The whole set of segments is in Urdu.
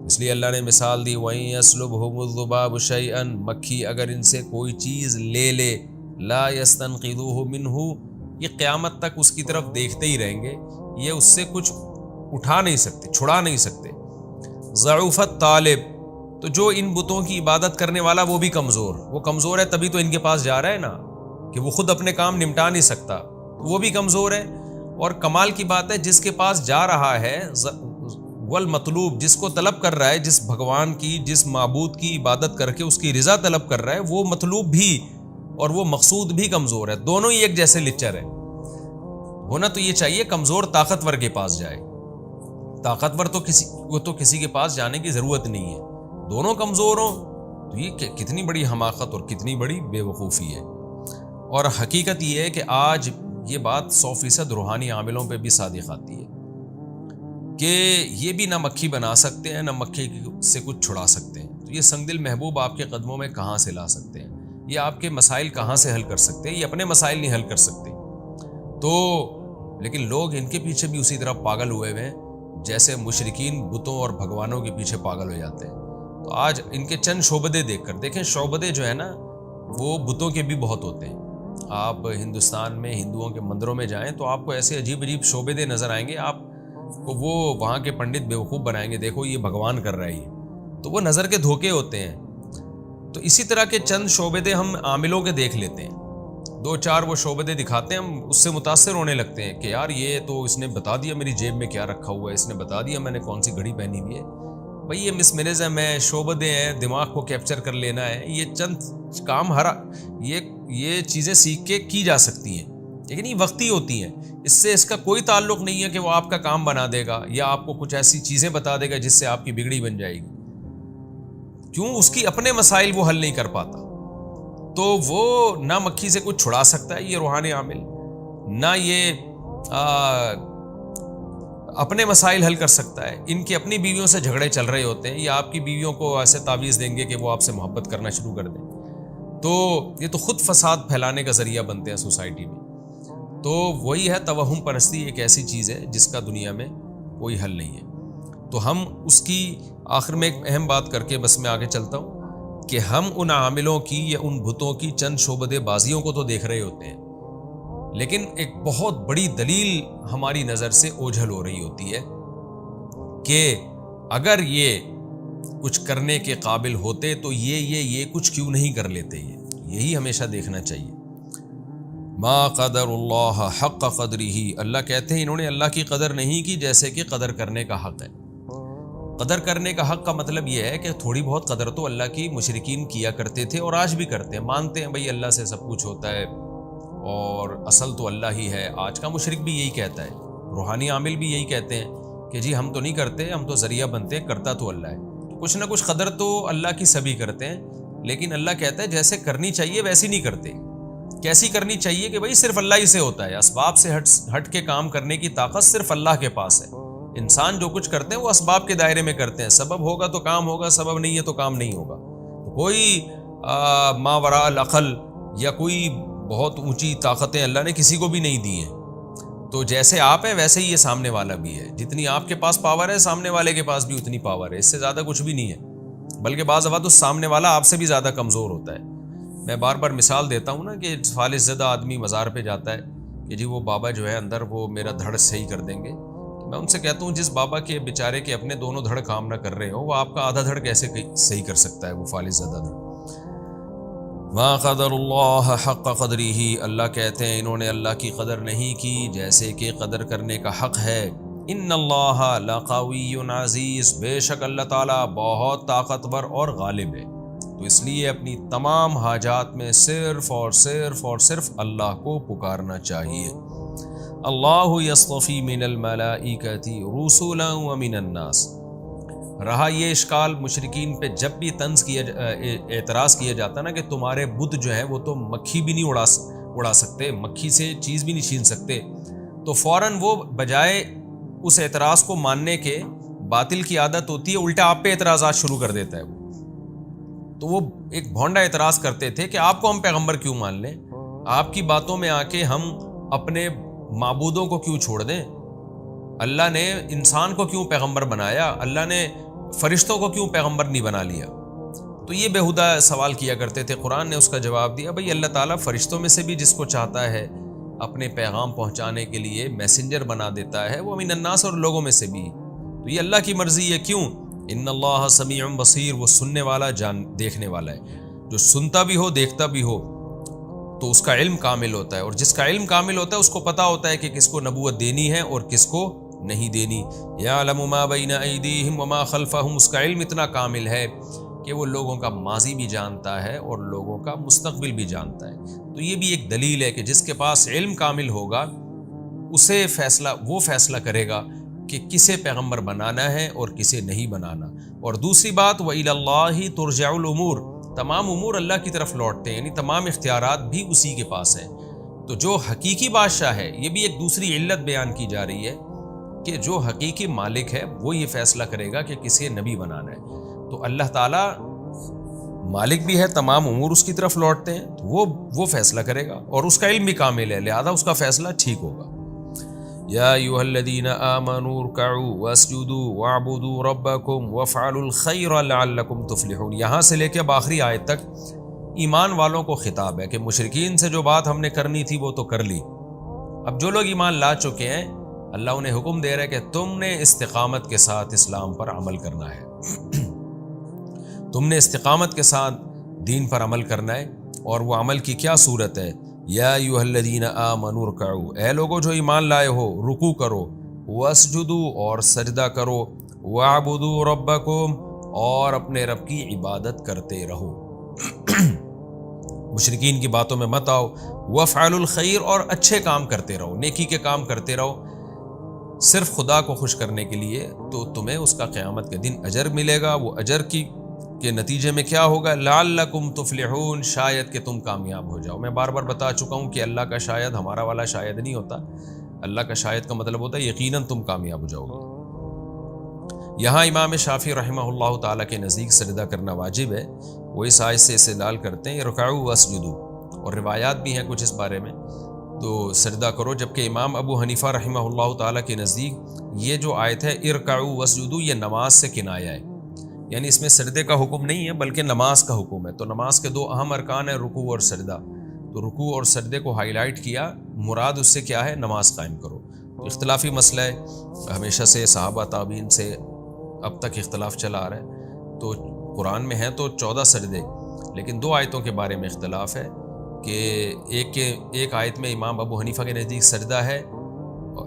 اس لیے اللہ نے مثال دی وَإِن يَسْلُبْهُمُ الذُّبَابُ شَيْئًا، مکھی اگر ان سے کوئی چیز لے لے، لا يَسْتَنْقِذُوهُ مِنْهُ، یہ قیامت تک اس کی طرف دیکھتے ہی رہیں گے، یہ اس سے کچھ اٹھا نہیں سکتے، چھڑا نہیں سکتے۔ ضعف الطالب، تو جو ان بتوں کی عبادت کرنے والا وہ بھی کمزور، وہ کمزور ہے تبھی تو ان کے پاس جا رہا ہے نا، کہ وہ خود اپنے کام نمٹا نہیں سکتا، وہ بھی کمزور ہے۔ اور کمال کی بات ہے جس کے پاس جا رہا ہے، والمطلوب، جس کو طلب کر رہا ہے، جس بھگوان کی، جس معبود کی عبادت کر کے اس کی رضا طلب کر رہا ہے، وہ مطلوب بھی اور وہ مقصود بھی کمزور ہے، دونوں ہی ایک جیسے لچر ہے۔ ہونا تو یہ چاہیے کمزور طاقتور کے پاس جائے، طاقتور تو کسی کے پاس جانے کی ضرورت نہیں ہے، دونوں کمزور ہوں تو یہ کتنی بڑی حماقت اور کتنی بڑی بے وقوفی ہے۔ اور حقیقت یہ ہے کہ آج یہ بات 100% روحانی عاملوں پہ بھی صادق آتی ہے کہ یہ بھی نہ مکھی بنا سکتے ہیں، نہ مکھی سے کچھ چھڑا سکتے ہیں، تو یہ سنگ دل محبوب آپ کے قدموں میں کہاں سے لا سکتے ہیں؟ یہ آپ کے مسائل کہاں سے حل کر سکتے ہیں؟ یہ اپنے مسائل نہیں حل کر سکتے۔ تو لیکن لوگ ان کے پیچھے بھی اسی طرح پاگل ہوئے ہوئے ہیں جیسے مشرکین بتوں اور بھگوانوں کے پیچھے پاگل ہو جاتے ہیں۔ تو آج ان کے چند شعبدے دیکھ کر دیکھیں، شعبدے جو ہے نا وہ بتوں کے بھی بہت ہوتے ہیں۔ آپ ہندوستان میں ہندوؤں کے مندروں میں جائیں تو آپ کو ایسے عجیب عجیب شعبدے نظر آئیں گے، آپ کو وہ وہاں کے پنڈت بیوقوف بنائیں گے، دیکھو یہ بھگوان کر رہا ہے یہ، تو وہ نظر کے دھوکے ہوتے ہیں۔ تو اسی طرح کے چند شعبدے ہم عاملوں کے دیکھ لیتے ہیں، 2-4 وہ شعبدے دکھاتے ہیں، ہم اس سے متاثر ہونے لگتے ہیں کہ یار یہ تو اس نے بتا دیا میری جیب میں کیا رکھا ہوا ہے، اس نے بتا دیا میں نے کون سی گھڑی پہنی ہوئی ہے۔ بھئی یہ مسمرزم ہے، شعبدے ہیں، دماغ کو کیپچر کر لینا ہے، یہ چند کام یہ چیزیں سیکھ کے کی جا سکتی ہیں، لیکن یہ وقتی ہوتی ہیں، اس کا کوئی تعلق نہیں ہے کہ وہ آپ کا کام بنا دے گا یا آپ کو کچھ ایسی چیزیں بتا دے گا جس سے آپ کی بگڑی بن جائے گی۔ کیوں؟ اس کی اپنے مسائل وہ حل نہیں کر پاتا، تو وہ نہ مکھی سے کچھ چھڑا سکتا ہے یہ روحانی عامل، نہ یہ اپنے مسائل حل کر سکتا ہے۔ ان کی اپنی بیویوں سے جھگڑے چل رہے ہوتے ہیں، یا آپ کی بیویوں کو ایسے تعویذ دیں گے کہ وہ آپ سے محبت کرنا شروع کر دیں، تو یہ تو خود فساد پھیلانے کا ذریعہ بنتے ہیں سوسائٹی میں۔ تو وہی ہے توہم پرستی، ایک ایسی چیز ہے جس کا دنیا میں کوئی حل نہیں ہے۔ تو ہم اس کی آخر میں ایک اہم بات کر کے بس میں آگے چلتا ہوں کہ ہم ان عاملوں کی یا ان بتوں کی چند شعبدے بازیوں کو تو دیکھ رہے ہوتے ہیں، لیکن ایک بہت بڑی دلیل ہماری نظر سے اوجھل ہو رہی ہوتی ہے کہ اگر یہ کچھ کرنے کے قابل ہوتے تو یہ کچھ کیوں نہیں کر لیتے۔ یہی ہمیشہ دیکھنا چاہیے۔ ما قدر اللہ حق قدرہ، اللہ کہتے ہیں انہوں نے اللہ کی قدر نہیں کی جیسے کہ قدر کرنے کا حق ہے۔ قدر کرنے کا حق کا مطلب یہ ہے کہ تھوڑی بہت قدر تو اللہ کی مشرکین کیا کرتے تھے اور آج بھی کرتے ہیں، مانتے ہیں بھئی اللہ سے سب کچھ ہوتا ہے اور اصل تو اللہ ہی ہے۔ آج کا مشرک بھی یہی کہتا ہے، روحانی عامل بھی یہی کہتے ہیں کہ جی ہم تو نہیں کرتے، ہم تو ذریعہ بنتے ہیں، کرتا تو اللہ ہے۔ کچھ نہ کچھ قدر تو اللہ کی سبھی کرتے ہیں، لیکن اللہ کہتا ہے جیسے کرنی چاہیے ویسی نہیں کرتے۔ کیسی کرنی چاہیے کہ بھئی صرف اللہ ہی سے ہوتا ہے، اسباب سے ہٹ کے کام کرنے کی طاقت صرف اللہ کے پاس ہے۔ انسان جو کچھ کرتے ہیں وہ اسباب کے دائرے میں کرتے ہیں، سبب ہوگا تو کام ہوگا، سبب نہیں ہے تو کام نہیں ہوگا۔ کوئی ما وراء العقل یا کوئی بہت اونچی طاقتیں اللہ نے کسی کو بھی نہیں دی ہیں۔ تو جیسے آپ ہیں ویسے ہی یہ سامنے والا بھی ہے، جتنی آپ کے پاس پاور ہے سامنے والے کے پاس بھی اتنی پاور ہے، اس سے زیادہ کچھ بھی نہیں ہے، بلکہ بعض اوقات تو سامنے والا آپ سے بھی زیادہ کمزور ہوتا ہے۔ میں بار بار مثال دیتا ہوں نا کہ فالج زدہ آدمی مزار پہ جاتا ہے کہ جی وہ بابا جو ہے اندر وہ میرا دھڑ صحیح کر دیں گے، میں ان سے کہتا ہوں جس بابا کے بیچارے کے اپنے دونوں دھڑ کام نہ کر رہے ہو وہ آپ کا آدھا دھڑ کیسے صحیح کر سکتا ہے، وہ فالج زدہ دھڑ۔ ما قدر اللہ حق قدرہ، اللہ کہتے ہیں انہوں نے اللہ کی قدر نہیں کی جیسے کہ قدر کرنے کا حق ہے۔ ان اللہ لقوی عزیز، بے شک اللہ تعالیٰ بہت طاقتور اور غالب ہے، تو اس لیے اپنی تمام حاجات میں صرف اور صرف اللہ کو پکارنا چاہیے۔ اللہ یصطفی من الملائکۃ رسلا ومن الناس۔ رہا یہ اشکال مشرکین پہ جب بھی اعتراض کیا جاتا نا کہ تمہارے بت جو ہے وہ تو مکھی بھی نہیں اڑا سکتے، مکھی سے چیز بھی نہیں چھین سکتے، تو فوراً وہ بجائے اس اعتراض کو ماننے کے، باطل کی عادت ہوتی ہے الٹا آپ پہ اعتراضات شروع کر دیتا ہے وہ۔ تو وہ ایک بھونڈا اعتراض کرتے تھے کہ آپ کو ہم پیغمبر کیوں مان لیں، آپ کی باتوں میں آ کے ہم اپنے معبودوں کو کیوں چھوڑ دیں، اللہ نے انسان کو کیوں پیغمبر بنایا، اللہ نے فرشتوں کو کیوں پیغمبر نہیں بنا لیا؟ تو یہ بیہودہ سوال کیا کرتے تھے. قرآن نے اس کا جواب دیا، بھئی اللہ تعالیٰ فرشتوں میں سے بھی جس کو چاہتا ہے اپنے پیغام پہنچانے کے لیے میسنجر بنا دیتا ہے، وہ من الناس اور لوگوں میں سے بھی. تو یہ اللہ کی مرضی ہے. کیوں؟ ان اللہ سمیع بصیر، وہ سننے والا دیکھنے والا ہے. جو سنتا بھی ہو دیکھتا بھی ہو تو اس کا علم کامل ہوتا ہے، اور جس کا علم کامل ہوتا ہے اس کو پتہ ہوتا ہے کہ کس کو نبوت دینی ہے اور کس کو نہیں دینی. یعلم ما بین ایدیہم وما خلفہم، اس کا علم اتنا کامل ہے کہ وہ لوگوں کا ماضی بھی جانتا ہے اور لوگوں کا مستقبل بھی جانتا ہے. تو یہ بھی ایک دلیل ہے کہ جس کے پاس علم کامل ہوگا اسے وہ فیصلہ کرے گا کہ کسے پیغمبر بنانا ہے اور کسے نہیں بنانا. اور دوسری بات، وَإِلَى اللَّهِ تُرْجَعُ الْأُمُورُ، تمام امور اللہ کی طرف لوٹتے ہیں، یعنی تمام اختیارات بھی اسی کے پاس ہیں. تو جو حقیقی بادشاہ ہے، یہ بھی ایک دوسری علت بیان کی جا رہی ہے کہ جو حقیقی مالک ہے وہ یہ فیصلہ کرے گا کہ کسے نبی بنانا ہے. تو اللہ تعالیٰ مالک بھی ہے، تمام امور اس کی طرف لوٹتے ہیں، وہ فیصلہ کرے گا اور اس کا علم بھی کامل ہے، لہذا اس کا فیصلہ ٹھیک ہوگا. یا ایھا الذین آمنوا ارکعوا واسجدوا واعبدوا ربکم وافعلوا الخیر لعلکم تفلحون. یہاں سے لے کے اب آخری آیت تک ایمان والوں کو خطاب ہے کہ مشرکین سے جو بات ہم نے کرنی تھی وہ تو کر لی. اب جو لوگ ایمان لا چکے ہیں، اللہ انہیں حکم دے رہا ہے کہ تم نے استقامت کے ساتھ اسلام پر عمل کرنا ہے. تم نے استقامت کے ساتھ دین پر عمل کرنا ہے. اور وہ عمل کی کیا صورت ہے؟ یا ایھا الذین آمنوا ارکعوا، اے لوگو جو ایمان لائے ہو رکوع کرو، واسجدوا اور سجدہ کرو، واعبدوا ربکم اور اپنے رب کی عبادت کرتے رہو. مشرکین کی باتوں میں مت آؤ. وافعلوا الخیر، اور اچھے کام کرتے رہو، نیکی کے کام کرتے رہو صرف خدا کو خوش کرنے کے لیے. تو تمہیں اس کا قیامت کے دن اجر ملے گا. وہ اجر کے نتیجے میں کیا ہوگا؟ لعلکم تفلحون، شاید کہ تم کامیاب ہو جاؤ. میں بار بار بتا چکا ہوں کہ اللہ کا شاید ہمارا والا شاید نہیں ہوتا. اللہ کا شاید کا مطلب ہوتا ہے یقیناً تم کامیاب ہو جاؤ گے. یہاں امام شافعی رحمہ اللہ تعالیٰ کے نزدیک سجدہ کرنا واجب ہے. وہ اس آیت سے استدلال کرتے ہیں ارکعوا واسجدوا، اور روایات بھی ہیں کچھ اس بارے میں. تو سجدہ کرو، جبکہ امام ابو حنیفہ رحمہ اللہ تعالیٰ کے نزدیک یہ جو آیت ہے ارکعوا واسجدوا، یہ نماز سے کنایہ ہے، یعنی اس میں سجدے کا حکم نہیں ہے بلکہ نماز کا حکم ہے. تو نماز کے دو اہم ارکان ہیں، رکوع اور سجدہ. تو رکوع اور سجدے کو ہائی لائٹ کیا، مراد اس سے کیا ہے؟ نماز قائم کرو. تو اختلافی مسئلہ ہے، ہمیشہ سے صحابہ تابعین سے اب تک اختلاف چلا آ رہا ہے. تو قرآن میں ہیں تو 14 سجدے، لیکن 2 آیتوں کے بارے میں اختلاف ہے کہ ایک آیت میں امام ابو حنیفہ کے نزدیک سجدہ ہے،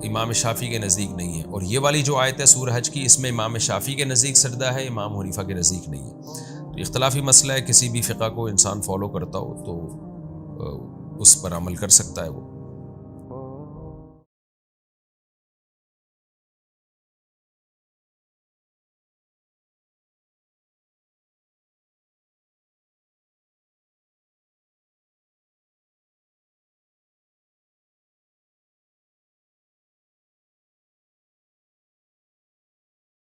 امام شافعی کے نزدیک نہیں ہے. اور یہ والی جو آیت ہے سورہ حج کی، اس میں امام شافعی کے نزدیک سجدہ ہے، امام حنیفہ کے نزدیک نہیں ہے. تو اختلافی مسئلہ ہے، کسی بھی فقہ کو انسان فالو کرتا ہو تو اس پر عمل کر سکتا ہے وہ.